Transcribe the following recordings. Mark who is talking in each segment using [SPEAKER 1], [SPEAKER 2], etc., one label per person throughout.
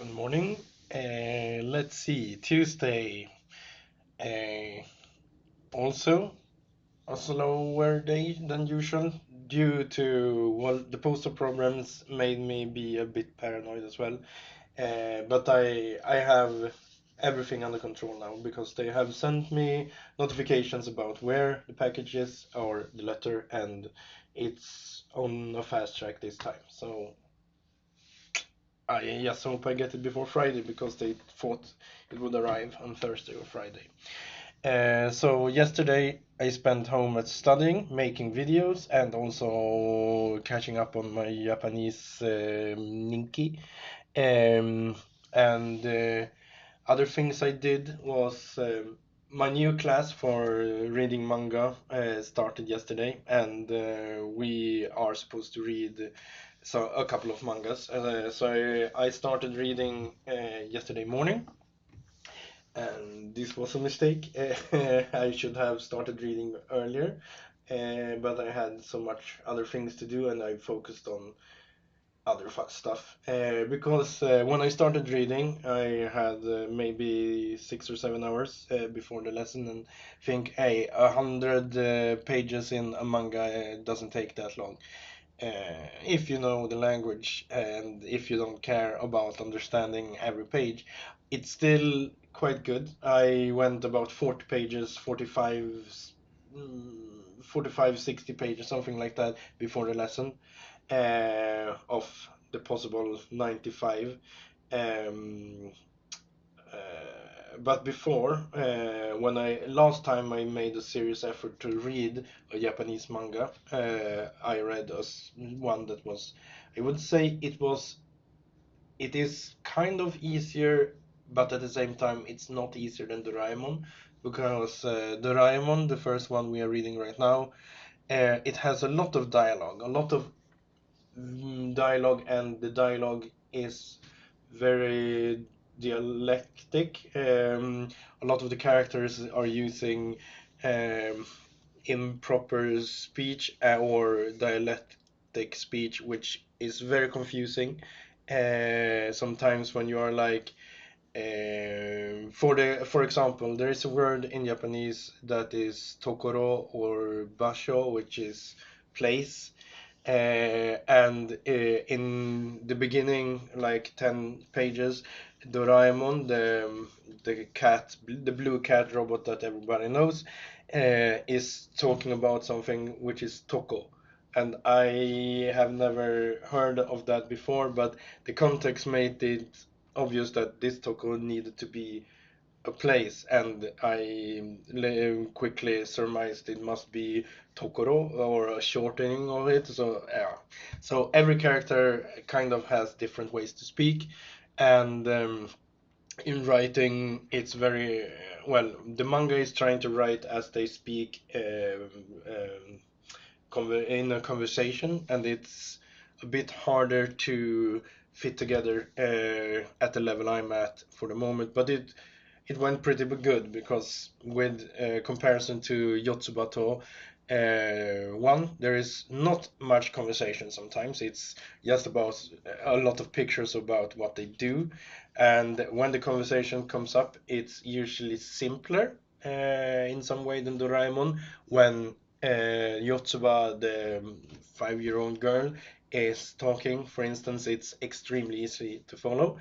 [SPEAKER 1] Good morning. Let's see, Tuesday. Uh, Also a slower day than usual due to, well, the postal problems made me be a bit paranoid as well. But I have everything under control now because they have sent me notifications about where the package is or the letter, and it's on a fast track this time. So I just hope I get it before Friday because they thought it would arrive on Thursday or Friday. So yesterday I spent home at studying, making videos, and also catching up on my Japanese Ninki. Um, and Other things I did was my new class for reading manga started yesterday, and we are supposed to read a couple of mangas. So I started reading yesterday morning, and this was a mistake. I should have started reading earlier, but I had so much other things to do, and I focused on other stuff. Because when I started reading, I had maybe 6 or 7 hours before the lesson, and think, hey, 100 pages in a manga doesn't take that long. If you know the language and if you don't care about understanding every page, it's still quite good. I went about 40 pages, 45, 60 pages, something like that, before the lesson, of the possible 95. Um, but before, when I last time I made a serious effort to read a Japanese manga, I read one that was, I would say it is kind of easier, but at the same time, it's not easier than Doraemon, because Doraemon, the first one we are reading right now, it has a lot of dialogue, dialogue, and the dialogue is very dialectic. A lot of the characters are using um, improper speech or dialectic speech, which is very confusing. Sometimes when you are like, for example, there is a word in Japanese that is tokoro or basho, which is place. And in the beginning, like 10 pages, Doraemon, the cat, the blue cat robot that everybody knows, is talking about something which is toko. And I have never heard of that before, but the context made it obvious that this toko needed to be a place, and I quickly surmised it must be Tokoro or a shortening of it. So yeah, so every character kind of has different ways to speak, and in writing, it's very well. The manga is trying to write as they speak in a conversation, and it's a bit harder to fit together at the level I'm at for the moment. But it went pretty good because with comparison to Yotsubato, one, there is not much conversation sometimes. It's just about a lot of pictures about what they do. And when the conversation comes up, it's usually simpler in some way than Doraemon. When Yotsuba, the 5-year-old girl, is talking, for instance, it's extremely easy to follow.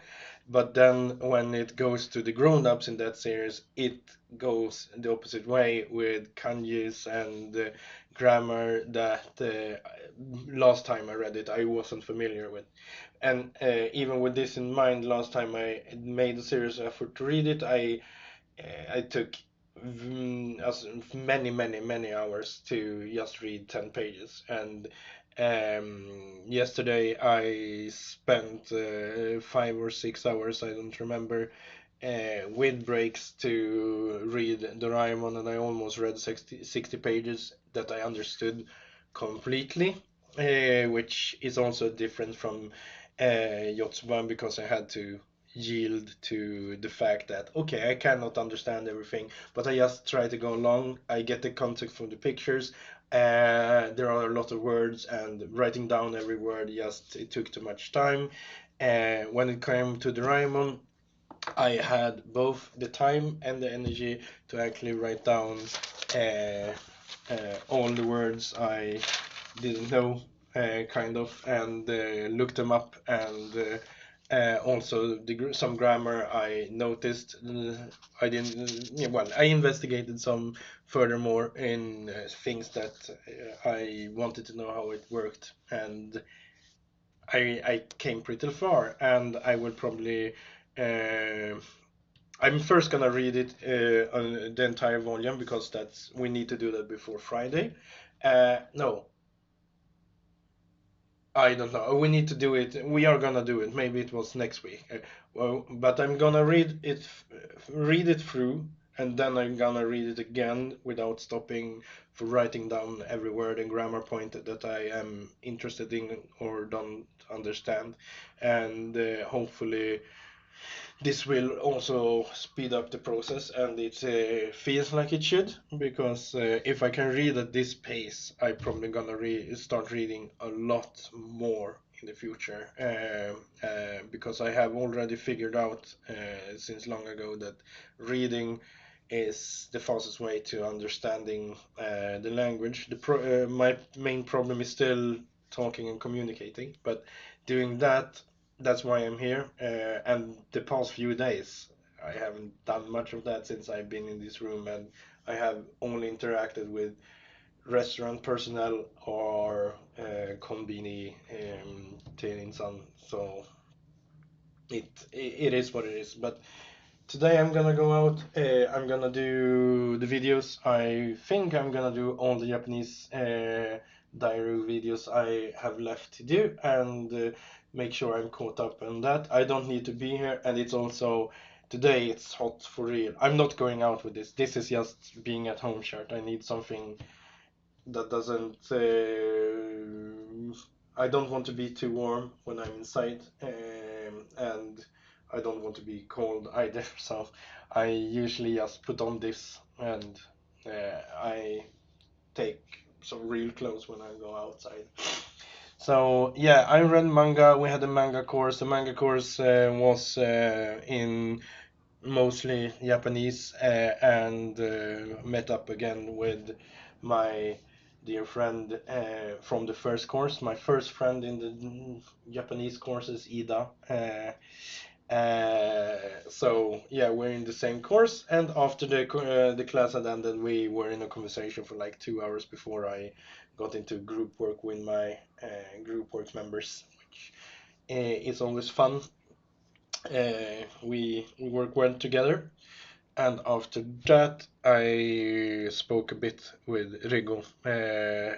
[SPEAKER 1] But then when it goes to the grown-ups in that series, it goes the opposite way with kanjis and grammar that last time I read it, I wasn't familiar with. And even with this in mind, last time I made a serious effort to read it, I took as many hours to just read 10 pages. And yesterday I spent 5 or 6 hours, I don't remember, with breaks to read Doraemon, and I almost read 60 pages that I understood completely, which is also different from Yotsuban, because I had to yield to the fact that okay, I cannot understand everything, but I just try to go along. I get the context from the pictures. There are a lot of words, and writing down every word just it took too much time. When it came to the Doraemon, I had both the time and the energy to actually write down uh, all the words I didn't know, kind of, and look them up, and also some grammar I noticed. I didn't. Yeah, well, I investigated some furthermore in things that I wanted to know how it worked, and I came pretty far, and I will probably. Uh, I'm first gonna read it on the entire volume because that's we need to do that before Friday. No, I don't know. We need to do it. We are gonna do it. Maybe it was next week. Well, but I'm gonna read it through, and then I'm gonna read it again without stopping for writing down every word and grammar point that I am interested in or don't understand, and hopefully this will also speed up the process, and it feels like it should, because if I can read at this pace, I'm probably gonna start reading a lot more in the future, because I have already figured out since long ago that reading is the fastest way to understanding the language. My main problem is still talking and communicating, but doing that, that's why I'm here. And the past few days, I haven't done much of that since I've been in this room, and I have only interacted with restaurant personnel or konbini tillingsan. So it is what it is. But today I'm gonna go out. I'm gonna do the videos. I think I'm gonna do all the Japanese diary videos I have left to do, and make sure I'm caught up on that. I don't need to be here, and it's also today it's hot for real. I'm not going out with this. This is just being at home shirt. I need something that doesn't. I don't want to be too warm when I'm inside, and I don't want to be cold either. So I usually just put on this, and I take some real clothes when I go outside. So yeah, I read manga. We had a manga course. The manga course was in mostly Japanese, and met up again with my dear friend from the first course. My first friend in the Japanese course is Ida. So yeah, we're in the same course, and after the class had ended, we were in a conversation for like 2 hours before I got into group work with my group work members, which is always fun. We work well together, and after that I spoke a bit with Rigo,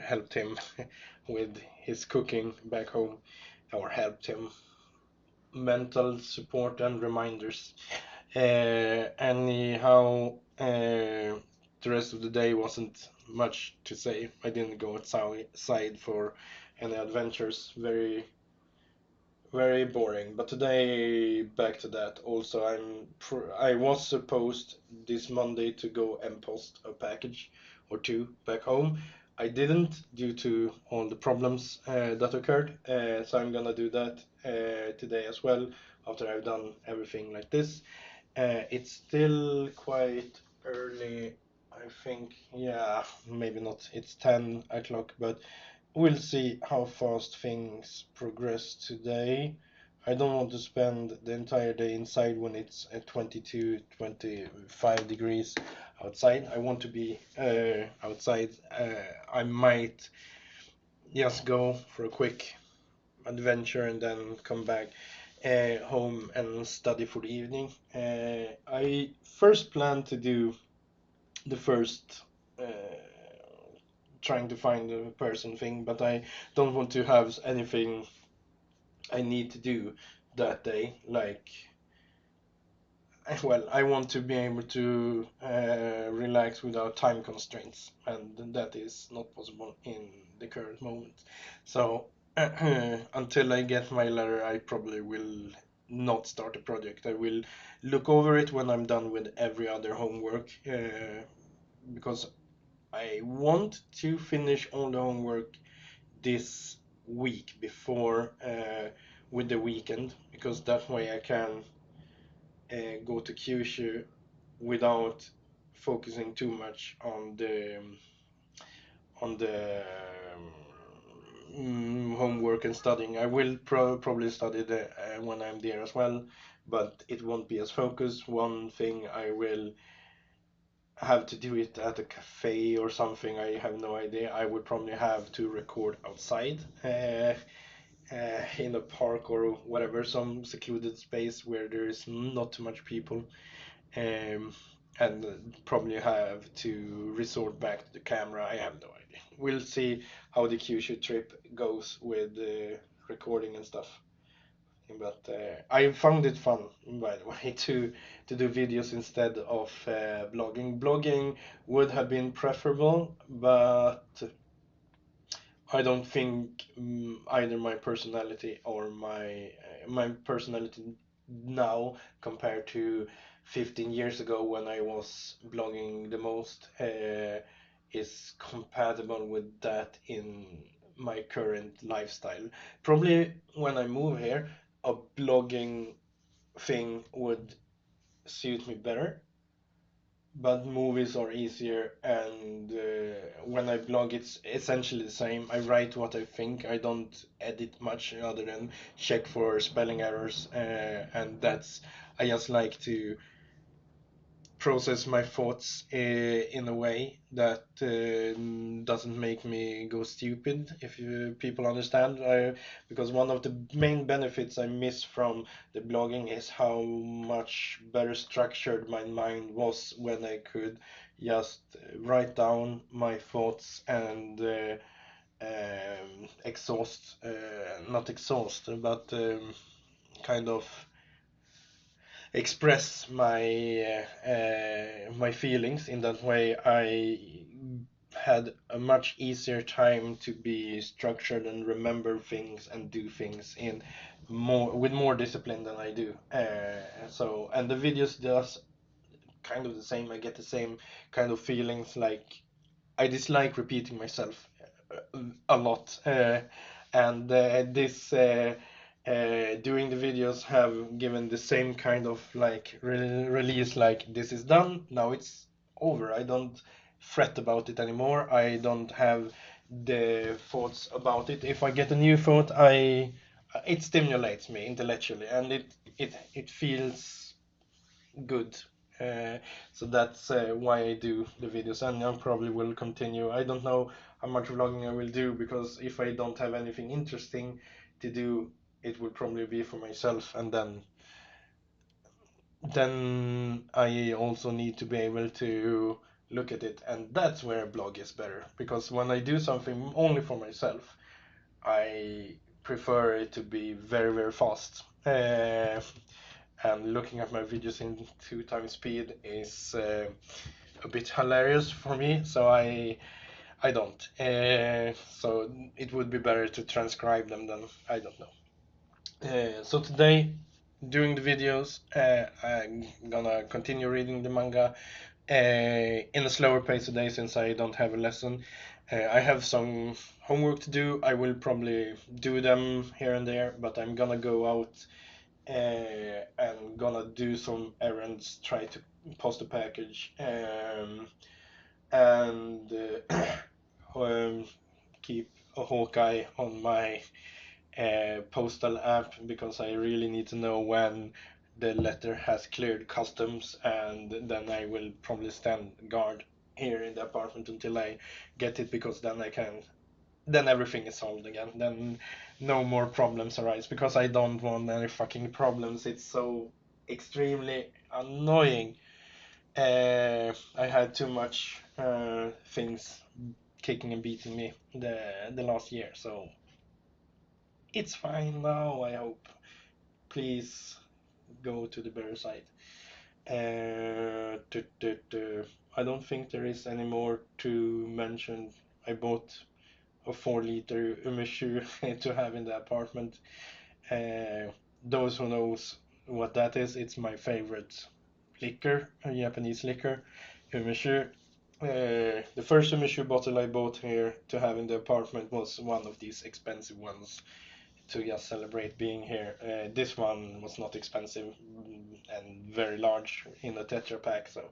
[SPEAKER 1] helped him with his cooking back home, or helped him mental support and reminders. Anyhow, the rest of the day wasn't much to say. I didn't go outside for any adventures. Very boring. But today, back to that. Also, I was supposed this Monday to go and post a package or two back home. I didn't due to all the problems that occurred. So I'm gonna do that today as well after I've done everything like this. It's still quite early. I think, yeah, maybe not. It's 10 o'clock, but we'll see how fast things progress today. I don't want to spend the entire day inside when it's at 22, 25 degrees outside. I want to be outside. I might just go for a quick adventure and then come back home and study for the evening. I first plan to do the first trying to find a person thing, but I don't want to have anything I need to do that day. Like, well, I want to be able to relax without time constraints, and that is not possible in the current moment. So, until I get my letter, I probably will not start a project. I will look over it when I'm done with every other homework, because I want to finish all the homework this week before with the weekend, because that way I can go to Kyushu without focusing too much on the homework and studying. I will probably study when I'm there as well, but it won't be as focused. One thing, I will have to do it at a cafe or something. I have no idea. I would probably have to record outside, in a park or whatever, some secluded space where there is not too much people, um, and probably have to resort back to the camera. I have no idea. We'll see how the Kyushu trip goes with recording and stuff. But I found it fun, by the way, to do videos instead of blogging. Blogging would have been preferable, but I don't think either my personality or my personality now compared to 15 years ago when I was blogging the most is compatible with that in my current lifestyle. Probably when I move here, a blogging thing would suit me better, but movies are easier, and when I blog, it's essentially the same. I write what I think. I don't edit much other than check for spelling errors, and that's. I just like to process my thoughts in a way that doesn't make me go stupid, if people understand. Because one of the main benefits I miss from the blogging is how much better structured my mind was when I could just write down my thoughts and not exhaust, but kind of express my feelings in that way. I had a much easier time to be structured and remember things and do things in more discipline than I do. So, and the videos does kind of the same. I get the same kind of feelings. Like, I dislike repeating myself a lot, and this doing the videos have given the same kind of like release. Like, this is done, now it's over. I don't fret about it anymore. I don't have the thoughts about it. If I get a new thought, I it stimulates me intellectually, and it feels good. Uh, so that's why I do the videos, and I probably will continue. I don't know how much vlogging I will do, because if I don't have anything interesting to do, it will probably be for myself, and then I also need to be able to look at it, and that's where a blog is better. Because when I do something only for myself, I prefer it to be very, very fast. And looking at my videos in 2 times speed is a bit hilarious for me, so I don't. So it would be better to transcribe them than, I don't know. So today, during the videos, I'm gonna continue reading the manga in a slower pace today, since I don't have a lesson. I have some homework to do. I will probably do them here and there, but I'm gonna go out and gonna do some errands, try to post a package, and um, keep a hawk eye on my postal app, because I really need to know when the letter has cleared customs, and then I will probably stand guard here in the apartment until I get it, because then everything is solved again. Then no more problems arise, because I don't want any fucking problems. It's so extremely annoying. I had too much things kicking and beating me the last year, so it's fine now, I hope. Please go to the better side. I don't think there is any more to mention. I bought a 4-liter umeshu to have in the apartment. Those who knows what that is, it's my favorite liquor, a Japanese liquor, umeshu. The first umeshu bottle I bought here to have in the apartment was one of these expensive ones. to just celebrate being here. This one was not expensive and very large in a Tetra Pak, so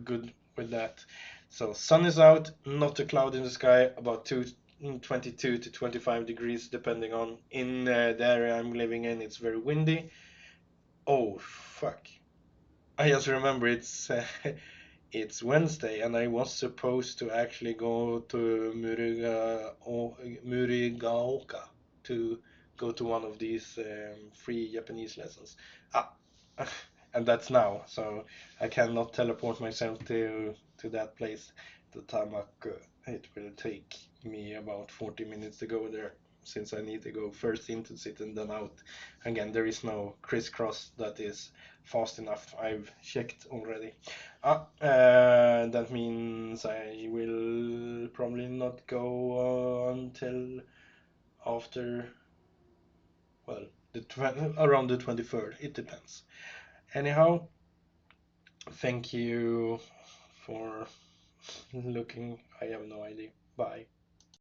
[SPEAKER 1] good with that. So sun is out, not a cloud in the sky, about 22 to 25 degrees depending on in the area I'm living in. It's very windy. Oh fuck! I just remember it's Wednesday and I was supposed to actually go to Murigaoka to go to one of these free Japanese lessons. Ah, and that's now, so I cannot teleport myself to that place, to Tamaku. It will take me about 40 minutes to go there, since I need to go first into city and then out. Again, there is no crisscross that is fast enough. I've checked already. That means I will probably not go until after, well, around the 23rd. It depends. Anyhow, thank you for looking. I have no idea. Bye.